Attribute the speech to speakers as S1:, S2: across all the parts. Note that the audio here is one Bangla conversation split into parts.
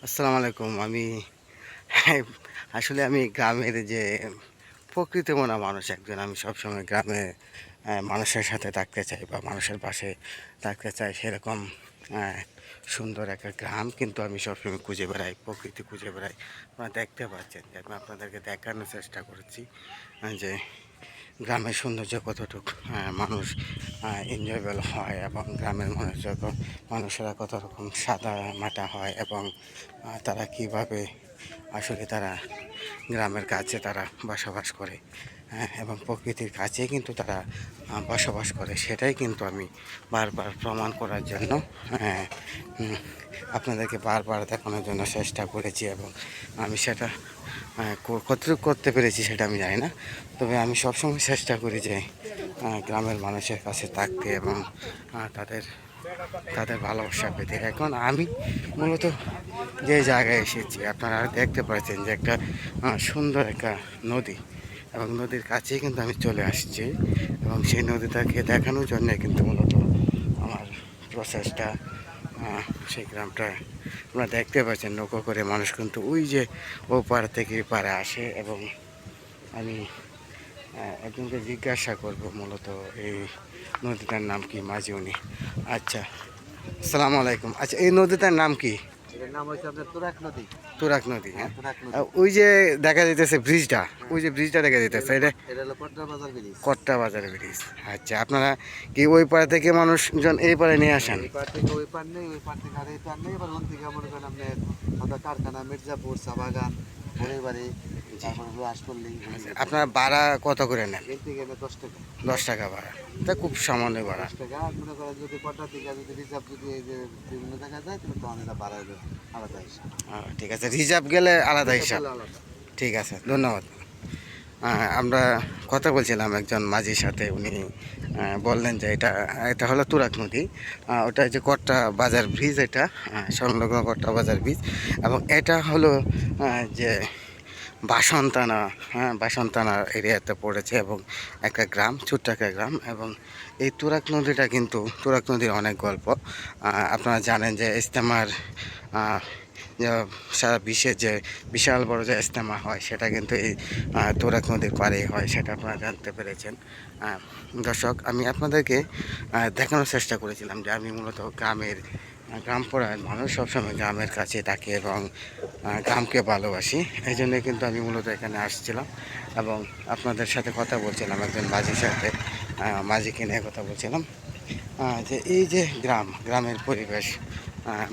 S1: আসসালামু আলাইকুম। আমি গ্রামের যে প্রকৃতিমনা মানুষ একজন। আমি সবসময় গ্রামে মানুষের সাথে থাকতে চাই বা মানুষের পাশে থাকতে চাই। সেরকম অ্যা সুন্দর একটা গ্রাম কিন্তু আমি সবসময় খুঁজে বেড়াই, প্রকৃতি খুঁজে বেড়াই। আপনারা দেখতে পাচ্ছেন যে আমি আপনাদেরকে দেখানোর চেষ্টা করেছি যে গ্রামের সৌন্দর্য কতটুকু মানুষ এনজয়েবল হয় এবং গ্রামের মানুষেরা কত রকম সাদামাটা হয় এবং তারা কীভাবে আসলে তারা গ্রামের কাছে তারা বসবাস করে, এবং প্রকৃতির কাছে কিন্তু তারা বসবাস করে। সেটাই কিন্তু আমি বারবার প্রমাণ করার জন্য আহ, উম, আপনাদেরকে বারবার দেখানোর জন্য চেষ্টা করেছি এবং আমি সেটা কতটুকু করতে পেরেছি সেটা আমি জানি না। তবে আমি সবসময় চেষ্টা করি যে গ্রামের মানুষের কাছে থাকতে এবং তাদের তাদের ভালোবাসা পেতে। এখন আমি মূলত যে জায়গায় এসেছি আপনারা দেখতে পাচ্ছেন যে একটা সুন্দর একটা নদী, এবং নদীর কাছেই কিন্তু আমি চলে আসছি এবং সেই নদীটাকে দেখানোর জন্য কিন্তু মূলত আমার প্রসেসটা। সেই গ্রামটা আপনারা দেখতে পাচ্ছেন, নৌকো করে মানুষ কিন্তু ওই যে ও পার থেকে পারে আসে এবং আমি একজনকে জিজ্ঞাসা করব মূলত এই নদীটার নাম কি, মাঝি উনি। আচ্ছা, আসসালামু আলাইকুম। আচ্ছা, এই নদীটার নাম কি?
S2: এটার নাম হচ্ছে আপনার তুরাগ নদী।
S1: তুরাগ নদী,
S2: হ্যাঁ,
S1: হ্যাঁ।
S2: তুরাগ নদী।
S1: ওই যে দেখা যাইতেছে ব্রিজটা,
S2: হ্যাঁ,
S1: ওই যে ব্রিজটা দেখা যাইতেছে, এটা
S2: এটা হলো কটরা বাজার ব্রিজ।
S1: কট্টা বাজার ব্রিজ। আচ্ছা, আপনারা কি ওই পাড়া থেকে মানুষজন এই পাড়ে নিয়ে আসেন?
S2: এই পার থেকে ওই পার নেই, ওই পার থেকে আর এই পার নেই। এবার ওন থেকে মনে করেন আপনার আমাদের কারখানা, মির্জাপুর, চা বাগান, বাড়ি,
S1: জি।
S2: তারপরে হাসপল্লি।
S1: আচ্ছা, আপনার ভাড়া কত করে নেন?
S2: এর থেকে এনে 10 টাকা।
S1: 10 টাকা ভাড়া, তা খুব সামান্য ভাড়া।
S2: 10 টাকা। আর মনে করেন যদি কটরা থেকে যদি রিজার্ভ যদি এই যে বিভিন্ন জায়গায় যায় তাহলে তখন এটা বাড়া হলো আলাদা হিসাব।
S1: ঠিক আছে, রিজার্ভ গেলে আলাদা
S2: রিজার্ভ
S1: হিসাব।
S2: হলো আলাদা।
S1: ঠিক আছে, ধন্যবাদ। আমরা কথা বলছিলাম একজন মাঝির সাথে, উনি বললেন যে এটা এটা হলো তুরাগ নদী। ওটা যে কট্টা বাজার ব্রিজ, এটা সংলগ্ন কট্টা বাজার ব্রিজ, এবং এটা হলো যে বাসন্তানা, বাসন্তানা এরিয়াতে পড়েছে এবং একটা গ্রাম, ছোট্ট একটা গ্রাম। এবং এই তুরাগ নদীটা কিন্তু, তুরাগ নদীর অনেক গল্প। আপনারা জানেন যে ইজতেমার যে সারা বিশ্বের যে বিশাল বড় যে ইজতেমা হয় সেটা কিন্তু এই তুরাগ নদীর পাড়েই হয়, সেটা আপনারা জানতে পেরেছেন। আহ, দর্শক, আমি আপনাদেরকে দেখানোর চেষ্টা করেছিলাম যে আমি মূলত গ্রাম পড়ার মানুষ, সবসময় গ্রামের কাছে থাকি এবং গ্রামকে ভালোবাসি। এই জন্যে কিন্তু আমি মূলত এখানে আসছিলাম এবং আপনাদের সাথে কথা বলছিলাম, একজন মাঝির সাথে, মাঝিকে নিয়ে কথা বলছিলাম যে এই যে গ্রামের পরিবেশ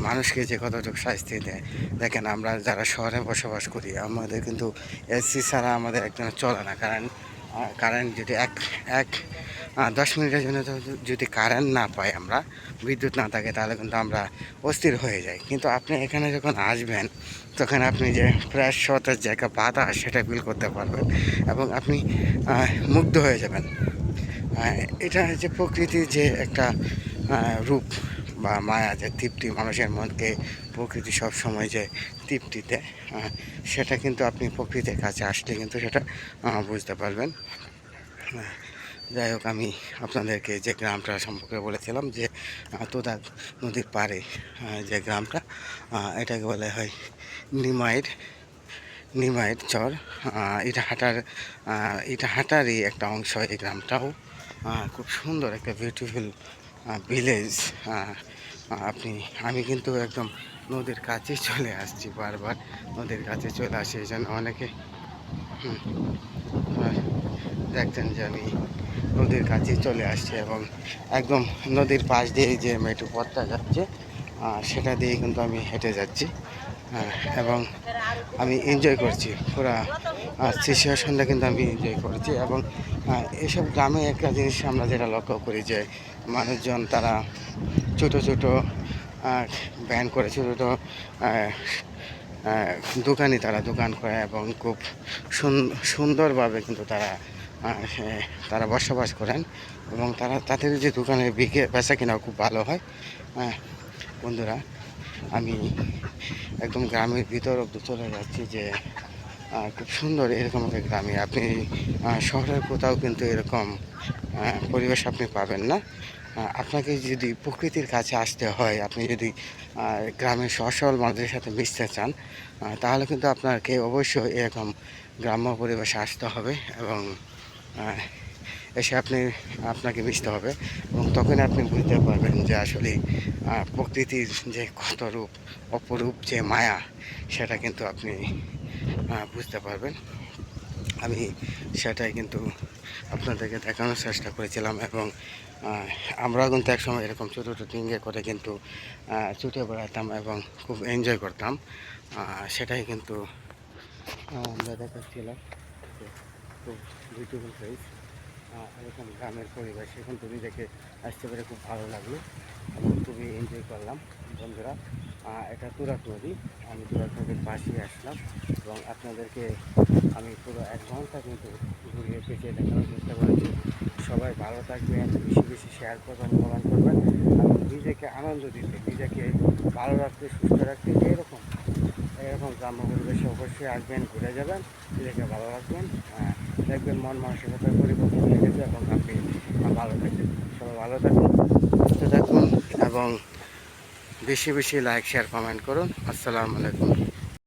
S1: মানুষকে যে কতটুকু শাস্তি দেয়। দেখেন, আমরা যারা শহরে বসবাস করি আমাদের কিন্তু এসি ছাড়া আমাদের একদম চলে না। কারেন্ট যদি এক এক 10 মিনিটের জন্য যদি কারেন্ট না পাই, আমরা বিদ্যুৎ না থাকে, তাহলে কিন্তু আমরা অস্থির হয়ে যাই। কিন্তু আপনি এখানে যখন আসবেন তখন আপনি যে ফ্রেশ সতেজ যে একটা বাতাস সেটা ফিল করতে পারবেন এবং আপনি মুগ্ধ হয়ে যাবেন। এটা যে প্রকৃতির যে একটা রূপ বা মায়া, যে তৃপ্তি মানুষের মনকে প্রকৃতি সব সময় যে তৃপ্তি দেয়, সেটা কিন্তু আপনি প্রকৃতির কাছে আসলে কিন্তু সেটা বুঝতে পারবেন। হ্যাঁ, যাই হোক, আমি আপনাদেরকে যে গ্রামটা সম্পর্কে বলেছিলাম যে তোদা নদীর পাড়ে যে গ্রামটা, এটাকে বলা হয় নিমাইট নিমাইট চর। ইটাহাটারই একটা অংশ এই গ্রামটাও। খুব সুন্দর একটা বিউটিফুল ভিলেজ। আমি কিন্তু একদম নদীর কাছে চলে আসছি, বারবার নদীর কাছে চলে আসি। এই জন্য অনেকে হুম, আহ, দেখছেন যে আমি নদীর কাছে চলে আসছি এবং একদম নদীর পাশ দিয়ে যে মেট্রো পথটা যাচ্ছে সেটা দিয়ে কিন্তু আমি হেঁটে যাচ্ছি, এবং আমি এনজয় করছি পুরা সিচুয়েশনটা কিন্তু আমি এনজয় করছি। এবং এইসব গ্রামে একটা জিনিস আমরা যেটা লক্ষ্য করি যে মানুষজন তারা ছোটো ছোটো ভ্যান করে, ছোটো ছোটো দোকানি তারা দোকান করে এবং খুব সুন্দরভাবে কিন্তু তারা বসবাস করেন এবং তাদের যে দোকানের বেচা কিনা খুব ভালো হয়। বন্ধুরা, আমি একদম গ্রামের ভিতর অব্দি চলে যাচ্ছি যে খুব সুন্দর এরকম একটা গ্রামে আপনি শহরের কোথাও কিন্তু এরকম পরিবেশ আপনি পাবেন না। আপনাকে যদি প্রকৃতির কাছে আসতে হয়, আপনি যদি গ্রামের সহজ-সরল মানুষের সাথে মিশতে চান, তাহলে কিন্তু আপনাকে অবশ্যই এরকম গ্রাম্য পরিবেশে আসতে হবে এবং আহ, এসে আপনাকে মিশতে হবে এবং তখনই আপনি বুঝতে পারবেন যে আসলে প্রকৃতির যে কত রূপ, অপরূপ যে মায়া, সেটা কিন্তু আপনি বুঝতে পারবেন। আমি সেটাই কিন্তু আপনাদেরকে দেখানোর চেষ্টা করেছিলাম এবং আহ, আমরাও কিন্তু একসময় এরকম ছোটো ছোটো ডিঙে করে কিন্তু ছুটে বেড়াতাম এবং খুব এনজয় করতাম। সেটাই কিন্তু আমরা দেখাচ্ছিলাম যে খুব বিউটিফুল প্লেস। এরকম গ্রামের পরিবেশে কিন্তু নিজেকে আসতে পেরে খুব ভালো লাগলো এবং খুবই এনজয় করলাম বন্ধুরা। এটা তুরাগ নদী, আমি তুরাগ নদীর পাশেই আসলাম এবং আপনাদেরকে আমি পুরো 1 ঘন্টা কিন্তু ঘুরিয়ে পেঁচিয়ে দেখানোর চেষ্টা করেছি। সবাই ভালো থাকবেন, বেশি বেশি শেয়ার করবেন, কমেন্ট করবেন এবং নিজেকে আনন্দ দিতে, নিজেকে ভালো রাখতে, সুস্থ রাখতে এরকম এরকম গ্রাম্য পরিবেশে অবশ্যই আসবেন, ঘুরে যাবেন, নিজেকে ভালো রাখবেন। দেখবেন মন মানসিকতার পরিবর্তন হয়ে গেছে এবং আপনি ভালো থাকবেন। সবাই ভালো থাকুন, সুস্থ থাকুন এবং বেশি বেশি লাইক শেয়ার কমেন্ট করুন। আসসালামু আলাইকুম।